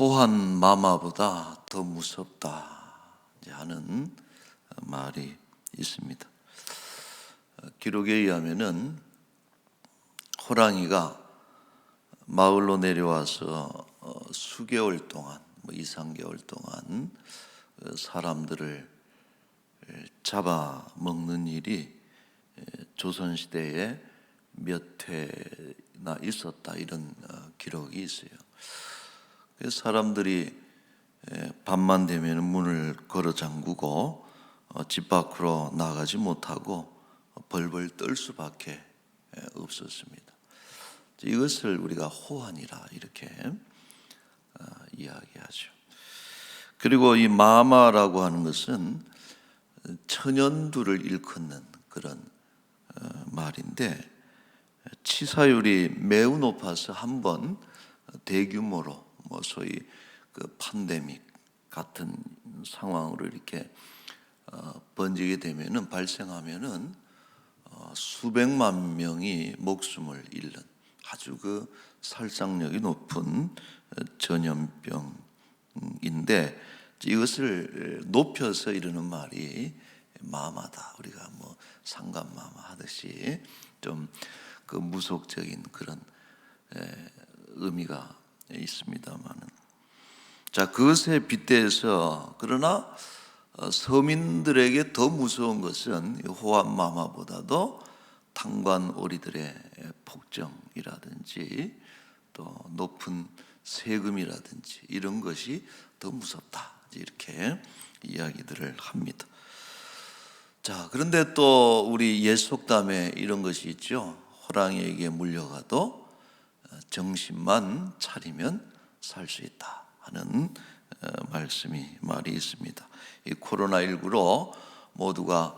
호환 마마보다 더 무섭다 하는 말이 있습니다. 기록에 의하면은 호랑이가 마을로 내려와서 수개월 동안, 2, 3개월 동안 사람들을 잡아먹는 일이 조선시대에 몇 회나 있었다, 이런 기록이 있어요. 그래서 사람들이 밤만 되면 문을 걸어 잠그고 집 밖으로 나가지 못하고 벌벌 떨 수밖에 없었습니다. 이것을 우리가 호환이라 이렇게 이야기하죠. 그리고 이 마마라고 하는 것은 천연두를 일컫는 그런 말인데, 치사율이 매우 높아서 한번 대규모로 소위 그 팬데믹 같은 상황으로 이렇게 번지게 되면은, 발생하면은 수백만 명이 목숨을 잃는 아주 그 살상력이 높은 전염병인데, 이것을 높여서 이르는 말이 마마다. 우리가 상감마마 하듯이 좀 그 무속적인 그런 의미가 있습니다만은, 자, 그것에 빗대서 그러나 서민들에게 더 무서운 것은 호환마마보다도 탄관오리들의 폭정이라든지 또 높은 세금이라든지 이런 것이 더 무섭다, 이렇게 이야기들을 합니다. 자, 그런데 또 우리 옛 속담에 이런 것이 있죠. 호랑이에게 물려가도 정신만 차리면 살 수 있다 하는 말이 있습니다. 이 코로나19로 모두가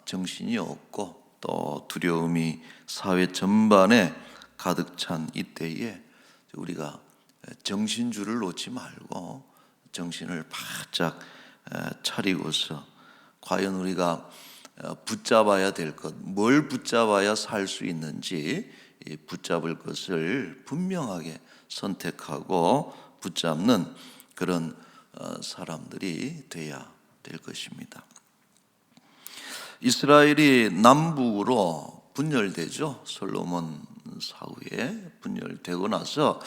정신이 없고 또 두려움이 사회 전반에 가득 찬 이때에 우리가 정신줄을 놓지 말고 정신을 바짝 차리고서 과연 우리가 붙잡아야 될 것, 뭘 붙잡아야 살 수 있는지 붙잡을 것을 분명하게 선택하고 붙잡는 그런 사람들이 돼야 될 것입니다. 이스라엘이 남북으로 분열되죠. 솔로몬 사후에 분열되고 나서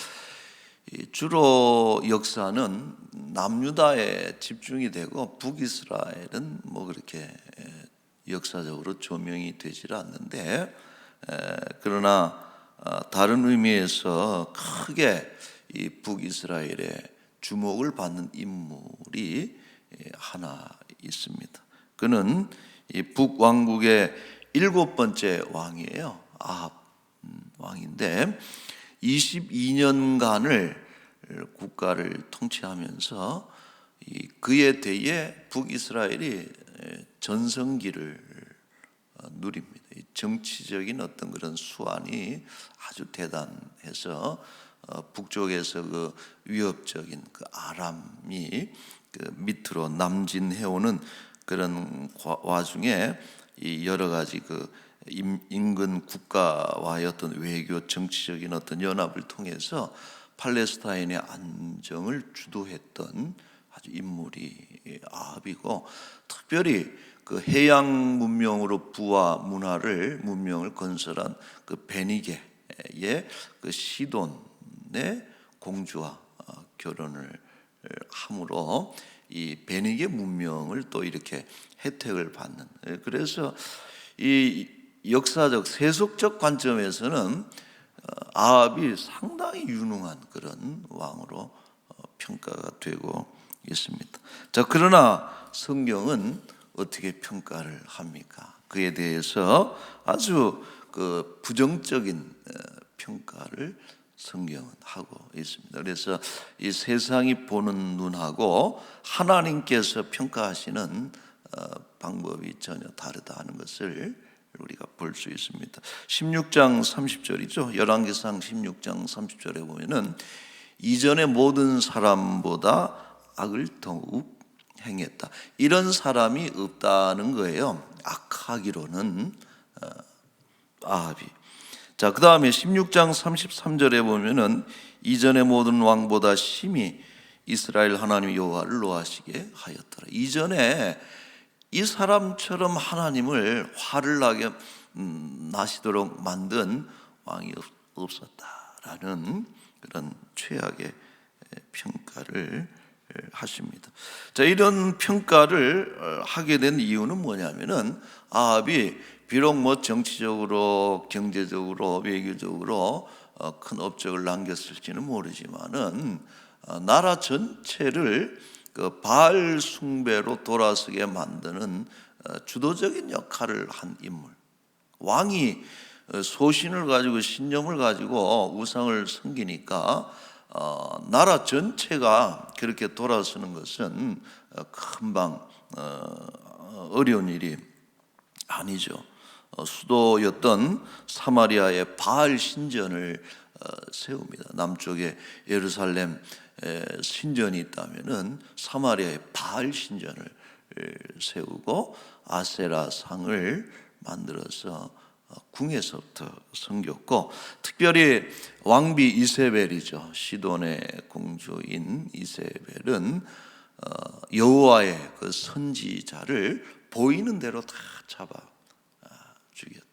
주로 역사는 남유다에 집중이 되고 북이스라엘은 그렇게 역사적으로 조명이 되질 않는데, 그러나 다른 의미에서 크게 이 북이스라엘의 주목을 받는 인물이 하나 있습니다. 그는 이 북왕국의 7번째 왕이에요. 아합 왕인데 22년간을 국가를 통치하면서 그에 대해 북이스라엘이 전성기를 누립니다. 정치적인 어떤 그런 수완이 아주 대단해서 북쪽에서 그 위협적인 그 아람이 그 밑으로 남진해오는 그런 와중에 이 여러 가지 그 인근 국가와의 어떤 외교 정치적인 어떤 연합을 통해서 팔레스타인의 안정을 주도했던 아주 인물이 아합이고, 특별히 그 해양 문명으로 부와 문명을 건설한 그 베니게의 그 시돈의 공주와 결혼을 함으로 이 베니게 문명을 또 이렇게 혜택을 받는, 그래서 이 역사적 세속적 관점에서는 아합이 상당히 유능한 그런 왕으로 평가가 되고 있습니다. 자, 그러나 성경은 어떻게 평가를 합니까? 그에 대해서 아주 그 부정적인 평가를 성경은 하고 있습니다. 그래서 이 세상이 보는 눈하고 하나님께서 평가하시는 방법이 전혀 다르다 하는 것을 우리가 볼 수 있습니다. 16장 30절이죠. 열왕기상 16장 30절에 보면은 이전의 모든 사람보다 악을 더욱 행했다, 이런 사람이 없다는 거예요. 악하기로는 아합이. 자, 그 다음에 16장 33절에 보면은 이전의 모든 왕보다 심히 이스라엘 하나님 여호와를 노하시게 하였더라. 이전에 이 사람처럼 하나님을 화를 나게 나시도록 만든 왕이 없었다라는 그런 최악의 평가를 하십니다. 자, 이런 평가를 하게 된 이유는 뭐냐면은 아합이 비록 뭐 정치적으로, 경제적으로, 외교적으로 큰 업적을 남겼을지는 모르지만은 나라 전체를 그 바알 숭배로 돌아서게 만드는 주도적인 역할을 한 인물. 왕이 소신을 가지고 신념을 가지고 우상을 섬기니까 나라 전체가 그렇게 돌아서는 것은 금방 어려운 일이 아니죠. 수도였던 사마리아의 바알 신전을 세웁니다. 남쪽에 예루살렘 신전이 있다면은 사마리아의 바알 신전을 세우고 아세라 상을 만들어서 궁에서부터 섬겼고, 특별히 왕비 이세벨이죠. 시돈의 공주인 이세벨은 여호와의 그 선지자를 보이는 대로 다 잡아 죽였다.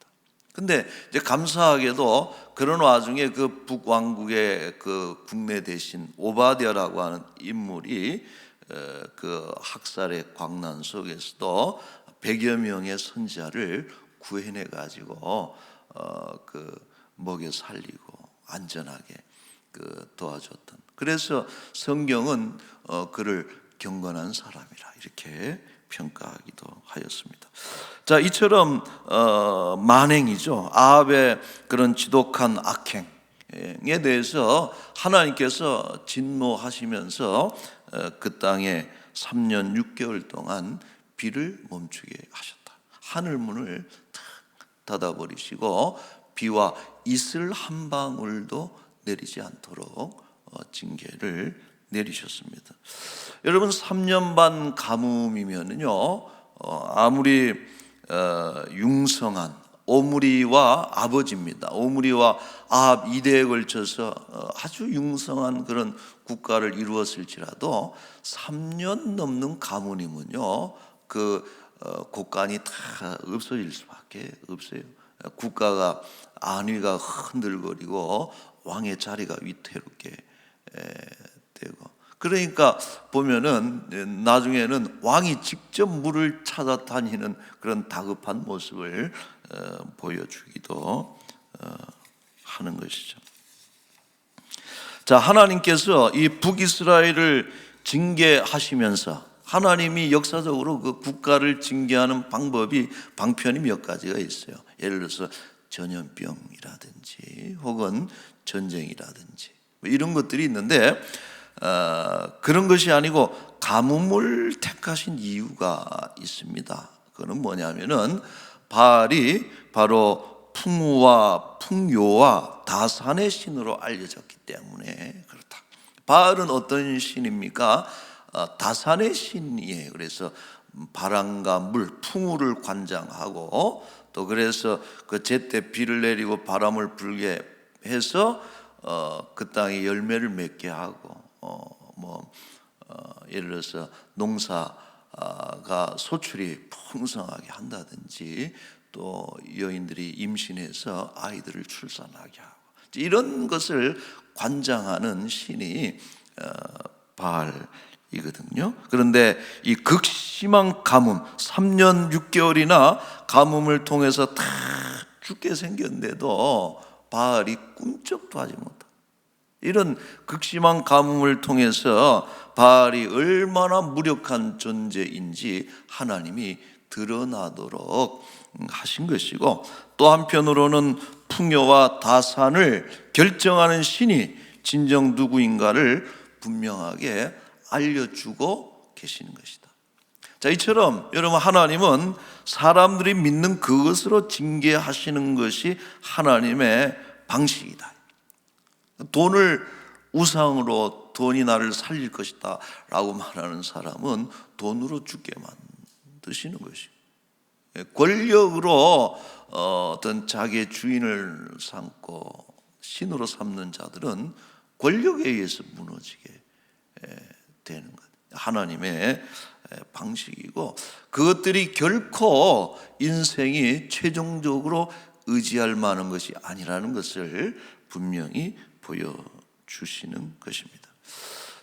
근데 이제 감사하게도 그런 와중에 그 북왕국의 그 국내 대신 오바댜라고 하는 인물이 그 학살의 광란 속에서도 100여 명의 선지자를 구해내 가지고 그 먹여 살리고 안전하게 그 도와줬던. 그래서 성경은 그를 경건한 사람이라 이렇게 평가하기도 하였습니다. 자, 이처럼 만행이죠. 아합의 그런 지독한 악행에 대해서 하나님께서 진노하시면서 그 땅에 3년 6개월 동안 비를 멈추게 하셨다. 하늘 문을 탁 닫아버리시고 비와 이슬 한 방울도 내리지 않도록 징계를 내리셨습니다. 여러분, 3년 반 가뭄이면은요, 아무리 융성한 오므리와 아버지입니다. 오므리와 아합 2대에 걸쳐서 아주 융성한 그런 국가를 이루었을지라도 3년 넘는 가뭄이면요, 그 곳간이 다 없어질 수밖에 없어요. 국가가 안위가 흔들거리고 왕의 자리가 위태롭게 되고, 그러니까 보면은 나중에는 왕이 직접 물을 찾아다니는 그런 다급한 모습을 보여주기도 하는 것이죠. 자, 하나님께서 이 북이스라엘을 징계하시면서 하나님이 역사적으로 그 국가를 징계하는 방편이 몇 가지가 있어요. 예를 들어서 전염병이라든지 혹은 전쟁이라든지 뭐 이런 것들이 있는데, 그런 것이 아니고 가뭄을 택하신 이유가 있습니다. 그거는 뭐냐면은 바알이 바로 풍우와 풍요와 다산의 신으로 알려졌기 때문에 그렇다. 바알은 어떤 신입니까? 다산의 신이에요. 그래서 바람과 물, 풍우를 관장하고, 또 그래서 그 제때 비를 내리고 바람을 불게 해서 그 땅에 열매를 맺게 하고, 예를 들어서 농사가 소출이 풍성하게 한다든지, 또 여인들이 임신해서 아이들을 출산하게 하고, 이런 것을 관장하는 신이 바알이거든요. 그런데 이 극심한 가뭄, 3년 6개월이나 가뭄을 통해서 다 죽게 생겼는데도 바알이 꿈쩍도 하지 못하다. 이런 극심한 가뭄을 통해서 바알이 얼마나 무력한 존재인지 하나님이 드러나도록 하신 것이고, 또 한편으로는 풍요와 다산을 결정하는 신이 진정 누구인가를 분명하게 알려주고 계시는 것이다. 자, 이처럼 여러분, 하나님은 사람들이 믿는 그것으로 징계하시는 것이 하나님의 방식이다. 돈을 우상으로 돈이 나를 살릴 것이다 라고 말하는 사람은 돈으로 죽게 만드시는 것이고, 권력으로 어떤 자기의 주인을 삼고 신으로 삼는 자들은 권력에 의해서 무너지게 되는 것. 하나님의 방식이고, 그것들이 결코 인생이 최종적으로 의지할 만한 것이 아니라는 것을 분명히 보여주시는 것입니다.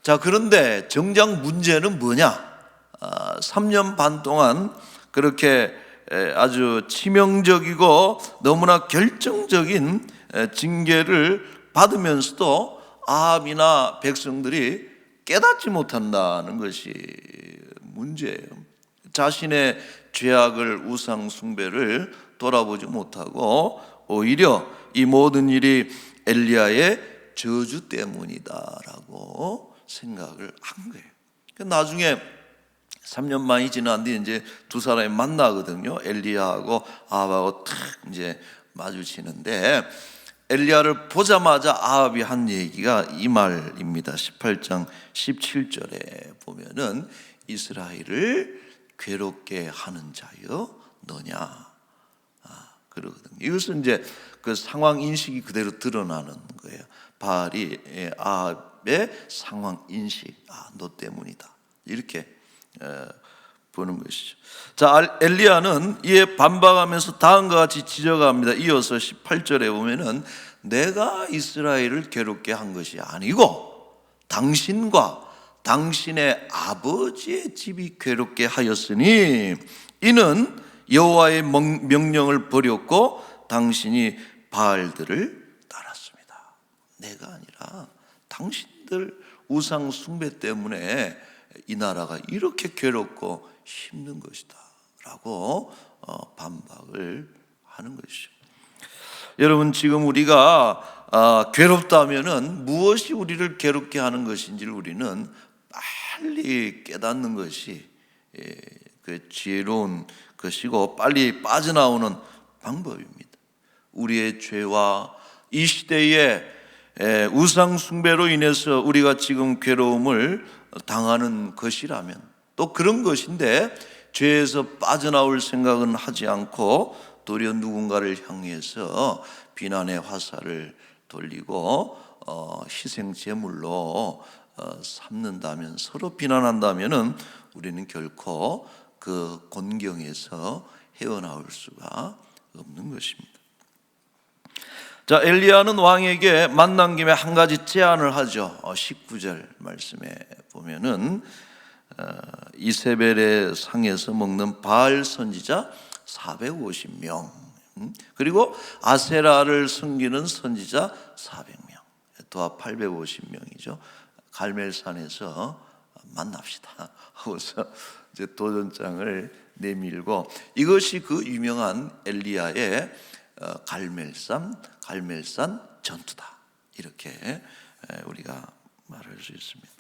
자, 그런데 정작 문제는 뭐냐? 3년 반 동안 그렇게 아주 치명적이고 너무나 결정적인 징계를 받으면서도 아합이나 백성들이 깨닫지 못한다는 것이 문제예요. 자신의 죄악을, 우상 숭배를 돌아보지 못하고 오히려 이 모든 일이 엘리야의 저주 때문이다라고 생각을 한 거예요. 나중에 3년 만이 지난 뒤에 이제 두 사람이 만나거든요. 엘리야하고 아합하고 탁 이제 마주치는데, 엘리야를 보자마자 아합이 한 얘기가 이 말입니다. 18장 17절에 보면은 이스라엘을 괴롭게 하는 자여 너냐, 그러거든요. 이것은 이제 그 상황 인식이 그대로 드러나는 거예요. 바알이 아합의 상황 인식, 너 때문이다, 이렇게 보는 것이죠. 자, 엘리야는 이에 반박하면서 다음과 같이 지적합니다. 이어서 18절에 보면은 내가 이스라엘을 괴롭게 한 것이 아니고 당신과 당신의 아버지의 집이 괴롭게 하였으니 이는 여호와의 명령을 버렸고 당신이 바알들을 따랐습니다. 내가 아니라 당신들 우상 숭배 때문에 이 나라가 이렇게 괴롭고 힘든 것이다 라고 반박을 하는 것이죠. 여러분, 지금 우리가 괴롭다면은 무엇이 우리를 괴롭게 하는 것인지를 우리는 빨리 깨닫는 것이 그 지혜로운 것이고 빨리 빠져나오는 방법입니다. 우리의 죄와 이 시대의 우상 숭배로 인해서 우리가 지금 괴로움을 당하는 것이라면, 또 그런 것인데 죄에서 빠져나올 생각은 하지 않고 도리어 누군가를 향해서 비난의 화살을 돌리고 희생 제물로 삼는다면, 서로 비난한다면은 우리는 결코 그 곤경에서 헤어나올 수가 없는 것입니다. 자, 엘리야는 왕에게 만난 김에 한 가지 제안을 하죠. 19절 말씀에 보면은 이세벨의 상에서 먹는 바알 선지자 450명, 그리고 아세라를 섬기는 선지자 400명, 도합 850명이죠. 갈멜산에서 만납시다 하고서 이제 도전장을 내밀고, 이것이 그 유명한 엘리야의 갈멜산 전투다, 이렇게 우리가 말할 수 있습니다.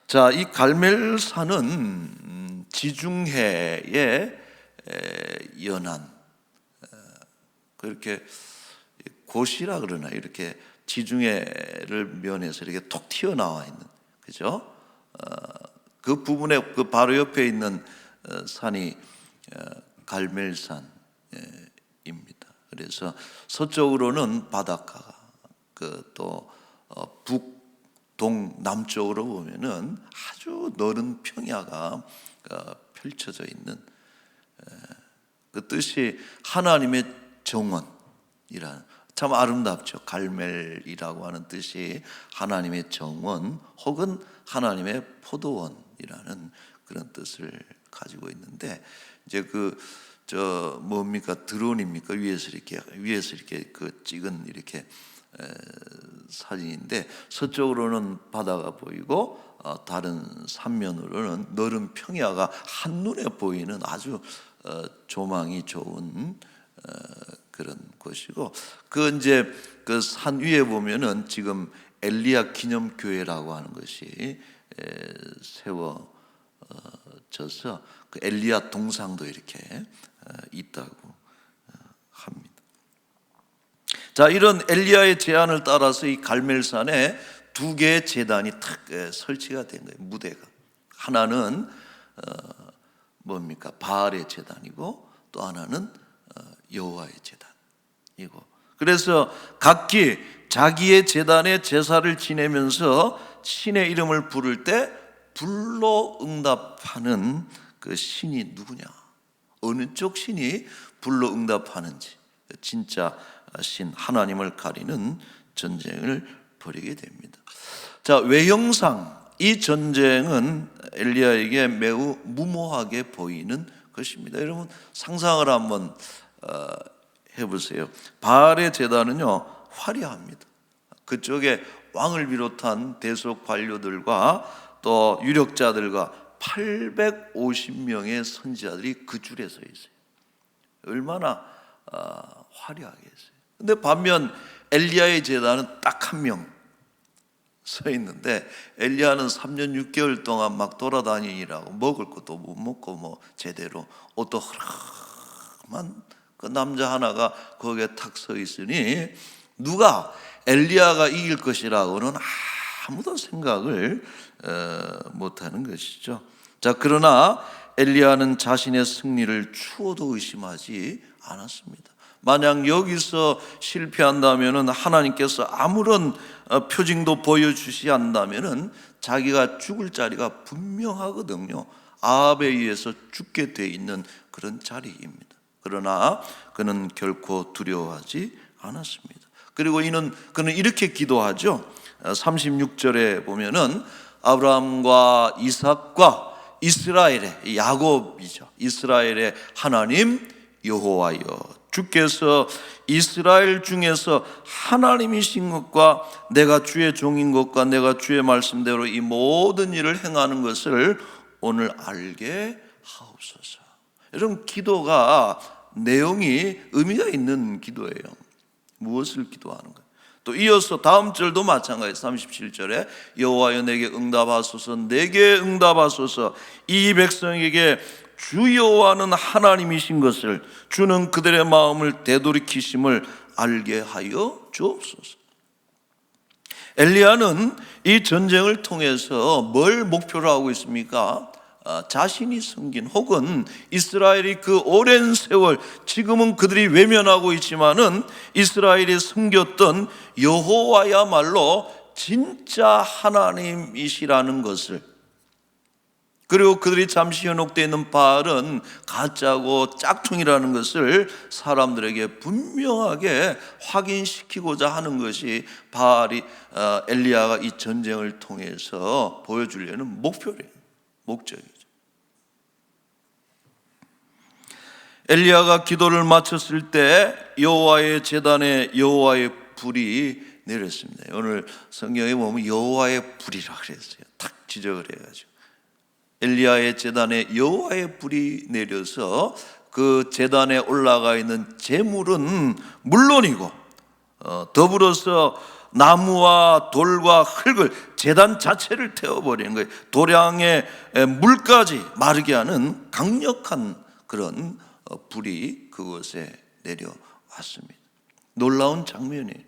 자, 이 갈멜산은 지중해의 연안, 그렇게 고시라 그러나, 이렇게 지중해를 면에서 이렇게 톡 튀어나와 있는, 그죠? 그 부분에 그 바로 옆에 있는 산이 갈멜산입니다. 그래서 서쪽으로는 바닷가가, 또 북동 남쪽으로 보면은 아주 넓은 평야가 펼쳐져 있는, 그 뜻이 하나님의 정원이라는, 참 아름답죠. 갈멜이라고 하는 뜻이 하나님의 정원 혹은 하나님의 포도원이라는 그런 뜻을 가지고 있는데, 이제 뭡니까, 드론입니까? 위에서 이렇게 그 찍은 이렇게 사진인데, 서쪽으로는 바다가 보이고 다른 산면으로는 너른 평야가 한눈에 보이는 아주 조망이 좋은 그런 곳이고, 이제 그 산 위에 보면은 지금 엘리야 기념교회라고 하는 것이 세워져서 그 엘리야 동상도 이렇게 있다고 합니다. 자, 이런 엘리야의 제안을 따라서 이 갈멜산에 두 개의 제단이 탁 설치가 된 거예요. 무대가 하나는 뭡니까, 바알의 제단이고 또 하나는 여호와의 제단이고, 그래서 각기 자기의 제단에 제사를 지내면서 신의 이름을 부를 때 불로 응답하는 그 신이 누구냐? 어느 쪽 신이 불로 응답하는지, 진짜 신 하나님을 가리는 전쟁을 벌이게 됩니다. 자, 외형상 이 전쟁은 엘리야에게 매우 무모하게 보이는 것입니다. 여러분 상상을 한번 해보세요. 바알의 제단은요 화려합니다. 그쪽에 왕을 비롯한 대속 관료들과 또 유력자들과 850명의 선지자들이 그 줄에 서 있어요. 얼마나 화려하게 했어요. 근데 반면 엘리야의 제단은 딱 한 명 서 있는데, 엘리야는 3년 6개월 동안 막 돌아다니느라고 먹을 것도 못 먹고 뭐 제대로 옷도 흐름한 그 남자 하나가 거기에 탁 서 있으니 누가 엘리야가 이길 것이라고는 아무도 생각을 못하는 것이죠. 자, 그러나 엘리야는 자신의 승리를 추호도 의심하지 않았습니다. 만약 여기서 실패한다면 하나님께서 아무런 표징도 보여주시 않는다면 자기가 죽을 자리가 분명하거든요. 아합에 의해서 죽게 돼 있는 그런 자리입니다. 그러나 그는 결코 두려워하지 않았습니다. 그리고 그는 이렇게 기도하죠. 36절에 보면은 아브라함과 이삭과 이스라엘의, 야곱이죠, 이스라엘의 하나님 여호와여, 주께서 이스라엘 중에서 하나님이신 것과 내가 주의 종인 것과 내가 주의 말씀대로 이 모든 일을 행하는 것을 오늘 알게 하옵소서. 여러분 기도가 내용이 의미가 있는 기도예요. 무엇을 기도하는 거예요? 또 이어서 다음 절도 마찬가지 37절에 여호와여 내게 응답하소서, 내게 응답하소서. 이 백성에게 주 여호와는 하나님이신 것을, 주는 그들의 마음을 되돌이키심을 알게 하여 주옵소서. 엘리야는 이 전쟁을 통해서 뭘 목표로 하고 있습니까? 자신이 섬긴, 혹은 이스라엘이 그 오랜 세월, 지금은 그들이 외면하고 있지만은 이스라엘이 섬겼던 여호와야말로 진짜 하나님이시라는 것을, 그리고 그들이 잠시 현혹되어 있는 바알은 가짜고 짝퉁이라는 것을 사람들에게 분명하게 확인시키고자 하는 것이 엘리야가 이 전쟁을 통해서 보여주려는 목적이죠. 엘리야가 기도를 마쳤을 때 여호와의 제단에 여호와의 불이 내렸습니다. 오늘 성경에 보면 여호와의 불이라 그랬어요. 탁 지적을 해가지고 엘리야의 제단에 여호와의 불이 내려서 그 제단에 올라가 있는 제물은 물론이고 더불어서 나무와 돌과 흙을, 제단 자체를 태워버리는 거예요. 도량의 물까지 마르게 하는 강력한 그런 불이 그곳에 내려왔습니다. 놀라운 장면이에요.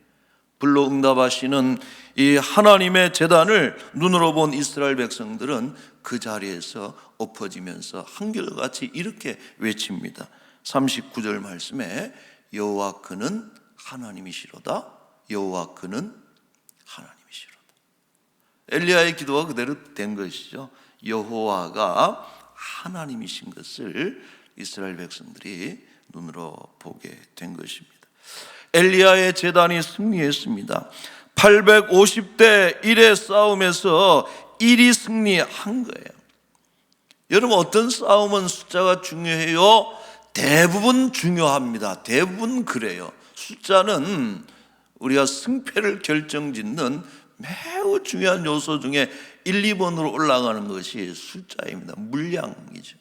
불로 응답하시는 이 하나님의 제단을 눈으로 본 이스라엘 백성들은 그 자리에서 엎어지면서 한결같이 이렇게 외칩니다. 39절 말씀에 여호와 그는 하나님이시로다, 여호와 그는 하나님이시로다. 엘리야의 기도가 그대로 된 것이죠. 여호와가 하나님이신 것을 이스라엘 백성들이 눈으로 보게 된 것입니다. 엘리야의 제단이 승리했습니다. 850대 1의 싸움에서 1이 승리한 거예요. 여러분 어떤 싸움은 숫자가 중요해요? 대부분 중요합니다. 대부분 그래요. 숫자는 우리가 승패를 결정짓는 매우 중요한 요소 중에 1, 2번으로 올라가는 것이 숫자입니다. 물량이죠.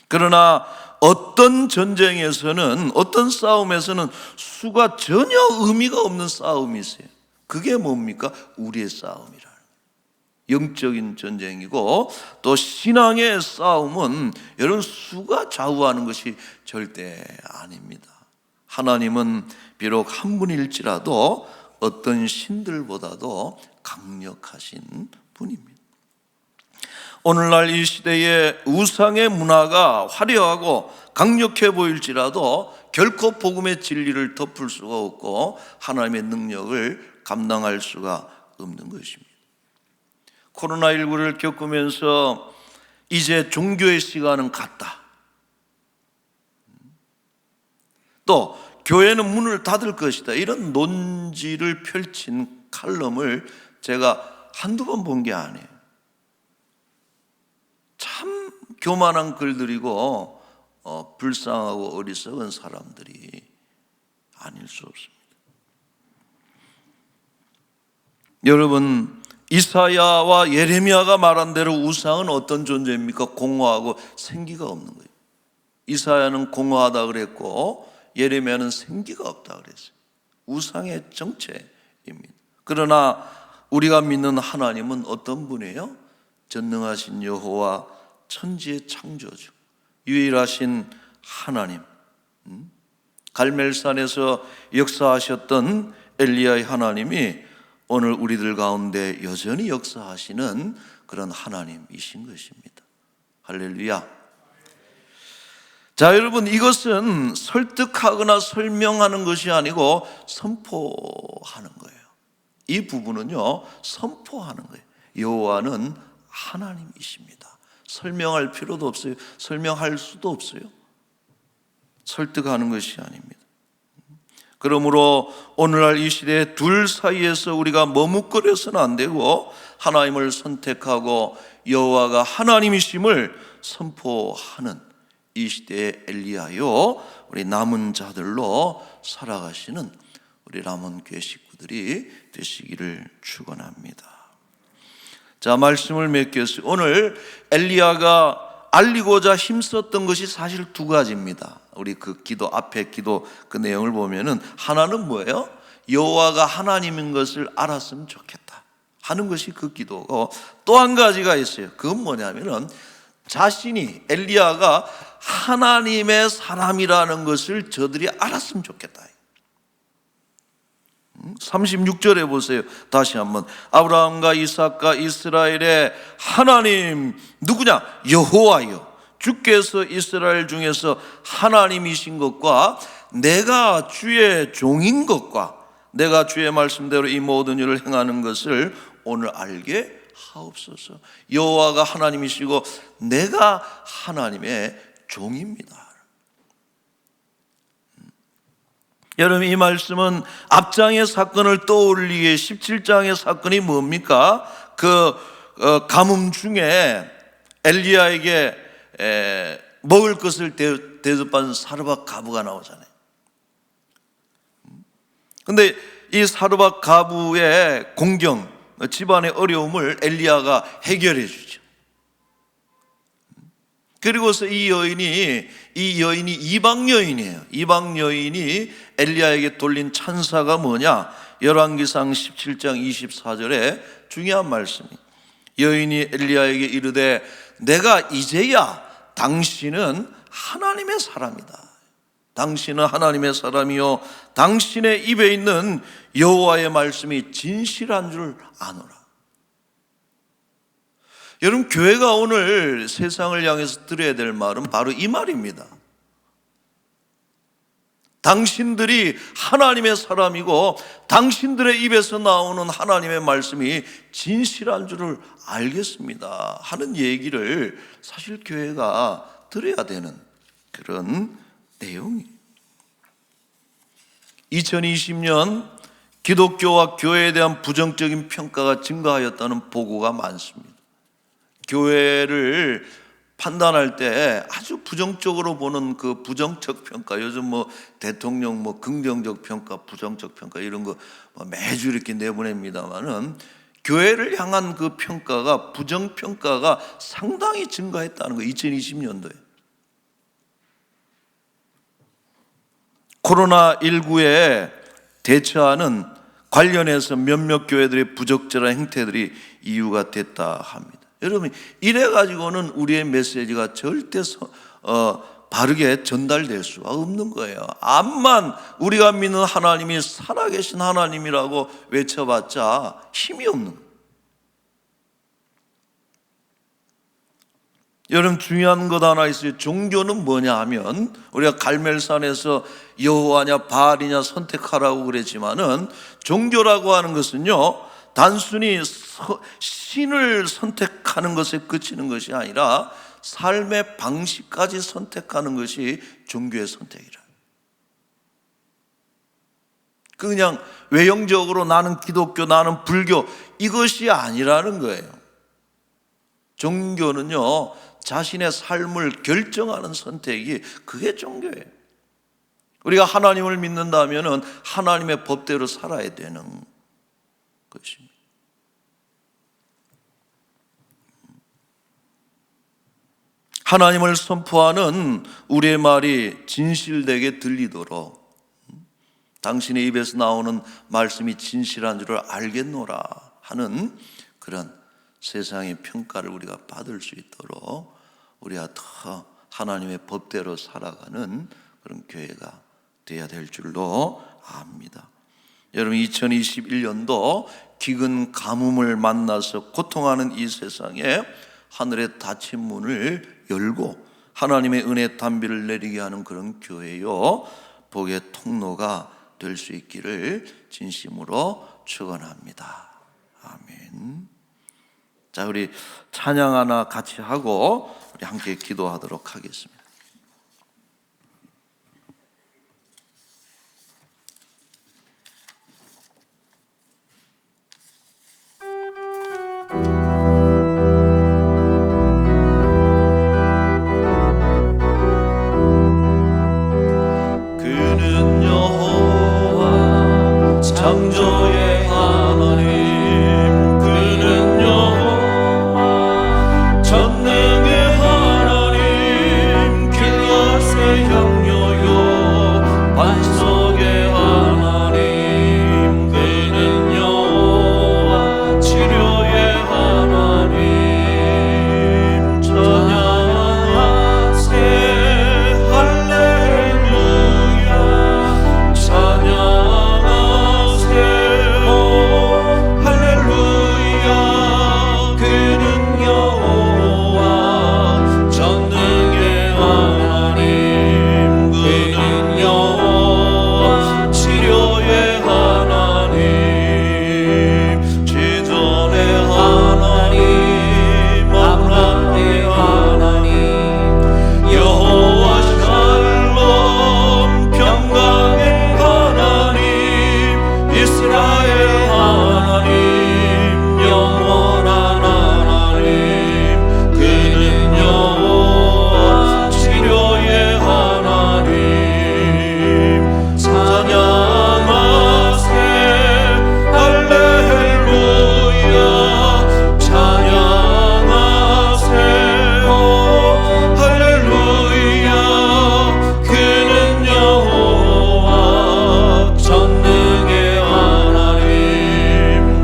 그러나 어떤 전쟁에서는, 어떤 싸움에서는 수가 전혀 의미가 없는 싸움이 있어요. 그게 뭡니까? 우리의 싸움이라는 거예요. 영적인 전쟁이고, 또 신앙의 싸움은 여러분 수가 좌우하는 것이 절대 아닙니다. 하나님은 비록 한 분일지라도 어떤 신들보다도 강력하신 분입니다. 오늘날 이 시대의 우상의 문화가 화려하고 강력해 보일지라도 결코 복음의 진리를 덮을 수가 없고 하나님의 능력을 감당할 수가 없는 것입니다. 코로나19를 겪으면서 이제 종교의 시간은 갔다, 또 교회는 문을 닫을 것이다, 이런 논지를 펼친 칼럼을 제가 한두 번 본 게 아니에요. 참 교만한 글들이고 불쌍하고 어리석은 사람들이 아닐 수 없습니다. 여러분, 이사야와 예레미야가 말한 대로 우상은 어떤 존재입니까? 공허하고 생기가 없는 거예요. 이사야는 공허하다 그랬고 예레미야는 생기가 없다 그랬어요. 우상의 정체입니다. 그러나 우리가 믿는 하나님은 어떤 분이에요? 전능하신 여호와, 천지의 창조주, 유일하신 하나님, 갈멜산에서 역사하셨던 엘리야의 하나님이 오늘 우리들 가운데 여전히 역사하시는 그런 하나님이신 것입니다. 할렐루야. 자, 여러분, 이것은 설득하거나 설명하는 것이 아니고 선포하는 거예요. 이 부분은요, 선포하는 거예요. 여호와는 하나님이십니다. 설명할 필요도 없어요. 설명할 수도 없어요. 설득하는 것이 아닙니다. 그러므로 오늘날 이 시대에 둘 사이에서 우리가 머뭇거려서는 안 되고 하나님을 선택하고 여호와가 하나님이심을 선포하는 이 시대의 엘리야요, 우리 남은 자들로 살아가시는 우리 남은 교회 식구들이 되시기를 축원합니다. 자, 말씀을 맺겠습니다. 오늘 엘리야가 알리고자 힘썼던 것이 사실 두 가지입니다. 우리 그 기도 앞에 기도 그 내용을 보면은 하나는 뭐예요? 여호와가 하나님인 것을 알았으면 좋겠다 하는 것이 그 기도고, 또 한 가지가 있어요. 그건 뭐냐면은 자신이 엘리야가 하나님의 사람이라는 것을 저들이 알았으면 좋겠다. 36절에 보세요. 다시 한번. 아브라함과 이삭과 이스라엘의 하나님 누구냐? 여호와여, 주께서 이스라엘 중에서 하나님이신 것과 내가 주의 종인 것과 내가 주의 말씀대로 이 모든 일을 행하는 것을 오늘 알게 하옵소서. 여호와가 하나님이시고 내가 하나님의 종입니다. 여러분, 이 말씀은 앞장의 사건을 떠올리기에 17장의 사건이 뭡니까? 그 가뭄 중에 엘리야에게 먹을 것을 대접한 사르밧 가부가 나오잖아요. 근데 이 사르밧 가부의 공경, 집안의 어려움을 엘리야가 해결해 주죠. 그리고서 이 여인이 이방 여인이에요. 이방 여인이 엘리야에게 돌린 찬사가 뭐냐? 열왕기상 17장 24절에 중요한 말씀이, 여인이 엘리야에게 이르되 내가 이제야 당신은 하나님의 사람이다. 당신은 하나님의 사람이요 당신의 입에 있는 여호와의 말씀이 진실한 줄 아노라. 여러분, 교회가 오늘 세상을 향해서 들어야 될 말은 바로 이 말입니다. 당신들이 하나님의 사람이고 당신들의 입에서 나오는 하나님의 말씀이 진실한 줄을 알겠습니다 하는 얘기를 사실 교회가 들어야 되는 그런 내용이에요. 2020년 기독교와 교회에 대한 부정적인 평가가 증가하였다는 보고가 많습니다. 교회를 판단할 때 아주 부정적으로 보는 그 부정적 평가, 요즘 뭐 대통령 뭐 긍정적 평가, 부정적 평가 이런 거 매주 이렇게 내보냅니다만은 교회를 향한 그 평가가, 부정 평가가 상당히 증가했다는 거. 2020년도에 코로나19에 대처하는 관련해서 몇몇 교회들의 부적절한 행태들이 이유가 됐다 합니다. 여러분, 이래가지고는 우리의 메시지가 절대 바르게 전달될 수가 없는 거예요. 암만 우리가 믿는 하나님이 살아계신 하나님이라고 외쳐봤자 힘이 없는 거예요. 여러분, 중요한 것 하나 있어요. 종교는 뭐냐 하면, 우리가 갈멜산에서 여호와냐 바알이냐 선택하라고 그랬지만은, 종교라고 하는 것은요, 단순히 신을 선택하는 것에 그치는 것이 아니라 삶의 방식까지 선택하는 것이 종교의 선택이라. 그냥 외형적으로 나는 기독교, 나는 불교, 이것이 아니라는 거예요. 종교는요, 자신의 삶을 결정하는 선택이, 그게 종교예요. 우리가 하나님을 믿는다면 하나님의 법대로 살아야 되는 것입니다. 하나님을 선포하는 우리의 말이 진실되게 들리도록 당신의 입에서 나오는 말씀이 진실한 줄을 알겠노라 하는 그런 세상의 평가를 우리가 받을 수 있도록 우리가 더 하나님의 법대로 살아가는 그런 교회가 되어야 될 줄로 압니다. 여러분, 2021년도 기근 가뭄을 만나서 고통하는 이 세상에 하늘의 닫힌 문을 열고 하나님의 은혜 단비를 내리게 하는 그런 교회요, 복의 통로가 될 수 있기를 진심으로 축원합니다. 아멘. 자, 우리 찬양 하나 같이 하고 우리 함께 기도하도록 하겠습니다. 그는 여호와 창조의 하나님, 그는 여호와 전능의 하나님, 길앗의 향료요 반석의 하나님, 그는 여호와 치료의 하나님. 찬양하세 할렐루야, 찬양하세 오 할렐루야. 그는 여호와 전능의 하나님, 그는 여호와 치료의 하나님, 지존의 하나님, 아브라함의 하나님, 여호와 샬롬 평강의 하나님, 이스라엘 하나님, 영원한 하나님, 그는 여호와 치료의 하나님. 찬양하세 할렐루야, 찬양하세 오 할렐루야. 그는 여호와 전능의 하나님,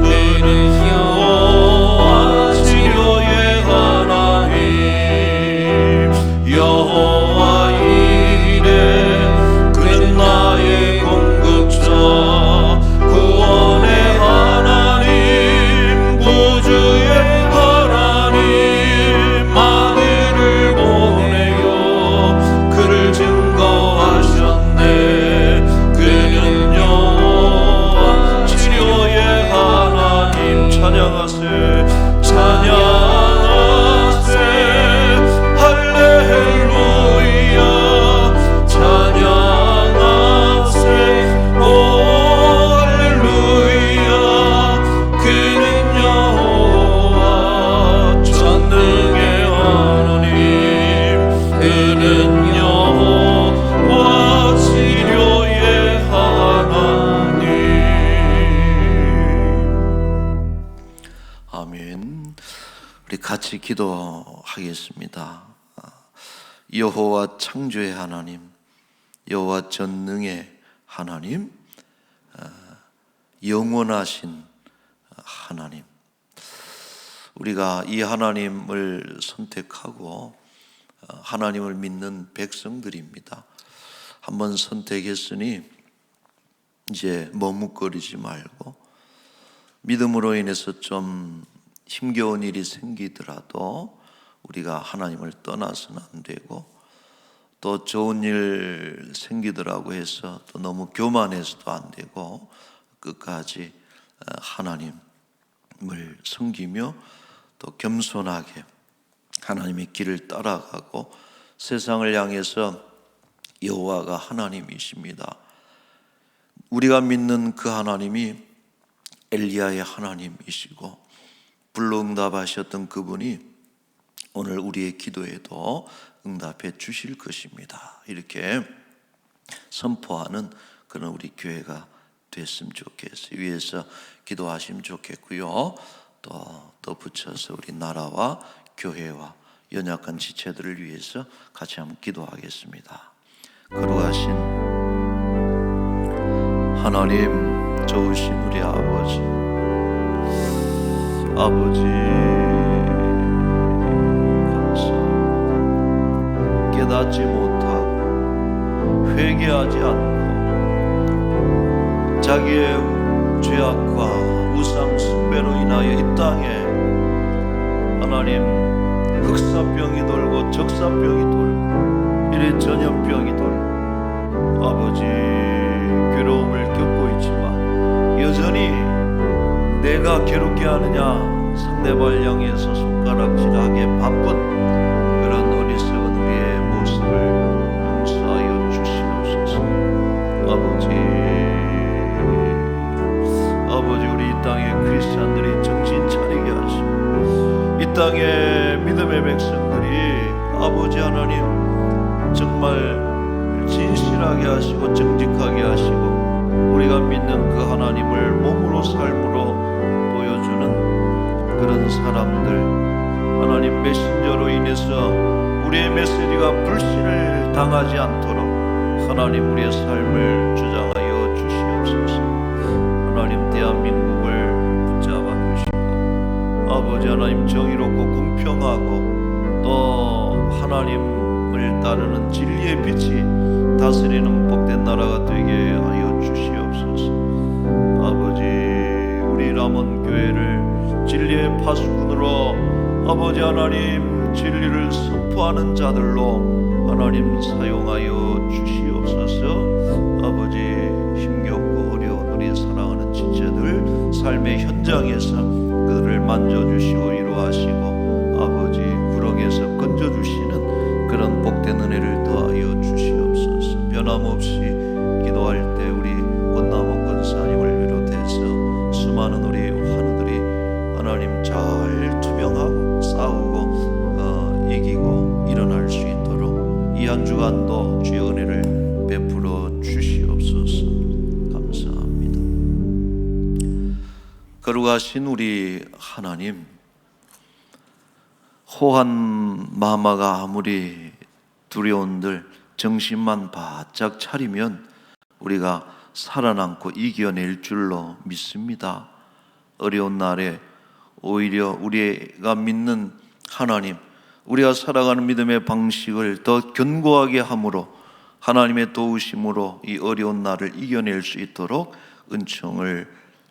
그는 여호와 치료의 하나님, 여호와 이레 그는 나의 공급자, 구원의 하나님, 구주의 하나님, 아들을 보내요 그를 증거하셨네. 그는 여호와 치료의 하나님. 찬양하세 찬양하세 할렐루야, 찬양하세 오 할렐루야. 그는 여호와 전능의 하나님, 그는 여호와 치료의 하나님. 아멘. 우리 같이 기도하겠습니다. 여호와 창조의 하나님, 여호와 전능의 하나님, 영원하신 하나님, 우리가 이 하나님을 선택하고 하나님을 믿는 백성들입니다. 한번 선택했으니 이제 머뭇거리지 말고, 믿음으로 인해서 좀 힘겨운 일이 생기더라도 우리가 하나님을 떠나서는 안 되고, 또 좋은 일 생기더라고 해서 또 너무 교만해서도 안 되고, 끝까지 하나님을 섬기며 또 겸손하게 하나님의 길을 따라가고, 세상을 향해서 여호와가 하나님이십니다, 우리가 믿는 그 하나님이 엘리야의 하나님이시고 불로응답하셨던 그분이 오늘 우리의 기도에도 응답해 주실 것입니다, 이렇게 선포하는 그런 우리 교회가 됐으면 좋겠어요. 위에서 기도하시면 좋겠고요. 또 덧붙여서 우리 나라와 교회와 연약한 지체들을 위해서 같이 한번 기도하겠습니다. 거룩하신 하나님, 좋으신 우리 아버지 감사합니다. 깨닫지 못하고 회개하지 않고 자기의 죄악과 우상 숭배로 인하여 이 땅에 하나님 흑사병이 돌고 적사병이 돌고 이래 전염병이 돌고 아버지 괴로움을 겪고 있지만 여전히 내가 괴롭게 하느냐 상대방을 향해서 손가락질하기에 바쁜 그런 어리석은 우리의 모습을 용서하여 주시옵소서. 아버지 우리 이 땅의 크리스찬들이 정신 차리게 하시고 이 땅의 믿음의 백성들이 아버지 하나님 정말 진실하게 하시고 정직하게 하시고 우리가 믿는 그 하나님을 몸으로 삶으로 보여주는 그런 사람들, 하나님 메신저로 인해서 우리의 메시지가 불신을 당하지 않도록 하나님 우리의 삶을 주장하여 주시옵소서. 하나님 대한민국을 붙잡아 주시고 아버지 하나님 정의롭고 공평하고 또 하나님을 따르는 진리의 빛이 다스리는 복된 나라가 되게 하여 주시옵소서. 아버지 우리 남원교회를 진리의 파수꾼으로 아버지 하나님 진리를 선포하는 자들로 하나님 사용하여 주시옵소서. 아버지 힘겹고 어려운 우리 사랑하는 지체들 삶의 현장에서 그들을 만져주시고 위로하시고 아버지 구렁에서 건져주시는 그런 복된 은혜를 더하여 주시옵소서. 변함없이 기도할 때 우리 권나무 권사님을 비롯해서 수많은 우리 환우들이 하나님 잘 투명하고 싸우고 이기고 일어날 수 있도록 이 한 주간도 주의 은혜를 베풀어 주시옵소서. 감사합니다. 거룩하신 우리 하나님, 호한 마마가 아무리 두려운들 정신만 바짝 차리면 우리가 살아남고 이겨낼 줄로 믿습니다. 어려운 날에 오히려 우리가 믿는 하나님, 우리가 살아가는 믿음의 방식을 더 견고하게 함으로 하나님의 도우심으로 이 어려운 날을 이겨낼 수 있도록 은총을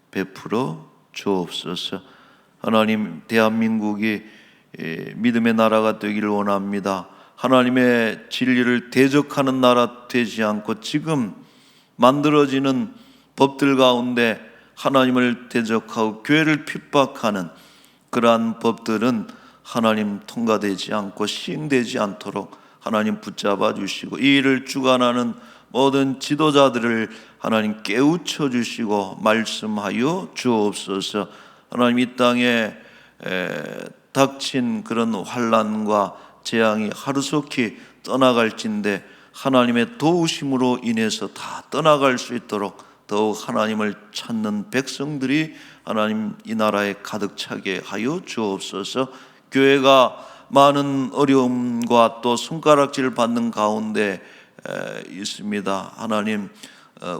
베풀어 주옵소서. 하나님 대한민국이 믿음의 나라가 되기를 원합니다. 하나님의 진리를 대적하는 나라 되지 않고 지금 만들어지는 법들 가운데 하나님을 대적하고 교회를 핍박하는 그러한 법들은 하나님 통과되지 않고 시행되지 않도록 하나님 붙잡아 주시고 이 일을 주관하는 모든 지도자들을 하나님 깨우쳐 주시고 말씀하여 주옵소서. 하나님 이 땅에 닥친 그런 환난과 재앙이 하루속히 떠나갈진데 하나님의 도우심으로 인해서 다 떠나갈 수 있도록 더욱 하나님을 찾는 백성들이 하나님 이 나라에 가득 차게 하여 주옵소서. 교회가 많은 어려움과 또 손가락질 받는 가운데 있습니다. 하나님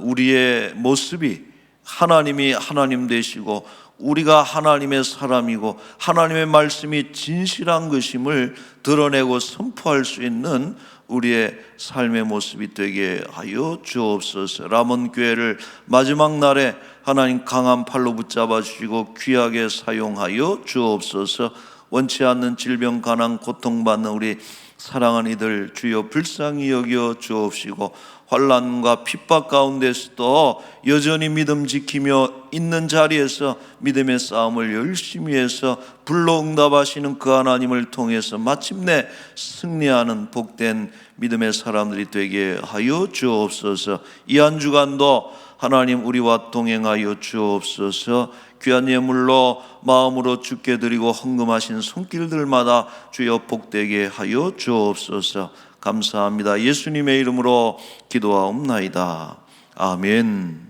우리의 모습이 하나님이 하나님 되시고 우리가 하나님의 사람이고 하나님의 말씀이 진실한 것임을 드러내고 선포할 수 있는 우리의 삶의 모습이 되게 하여 주옵소서. 람원교회를 마지막 날에 하나님 강한 팔로 붙잡아 주시고 귀하게 사용하여 주옵소서. 원치 않는 질병, 가난, 고통받는 우리 사랑하는 이들 주여 불쌍히 여겨 주옵시고, 환난과 핍박 가운데서도 여전히 믿음 지키며 있는 자리에서 믿음의 싸움을 열심히 해서 불러응답하시는 그 하나님을 통해서 마침내 승리하는 복된 믿음의 사람들이 되게 하여 주옵소서. 이 한 주간도 하나님 우리와 동행하여 주옵소서. 귀한 예물로 마음으로 주께 드리고 헌금하신 손길들마다 주여 복되게 하여 주옵소서. 감사합니다. 예수님의 이름으로 기도하옵나이다. 아멘.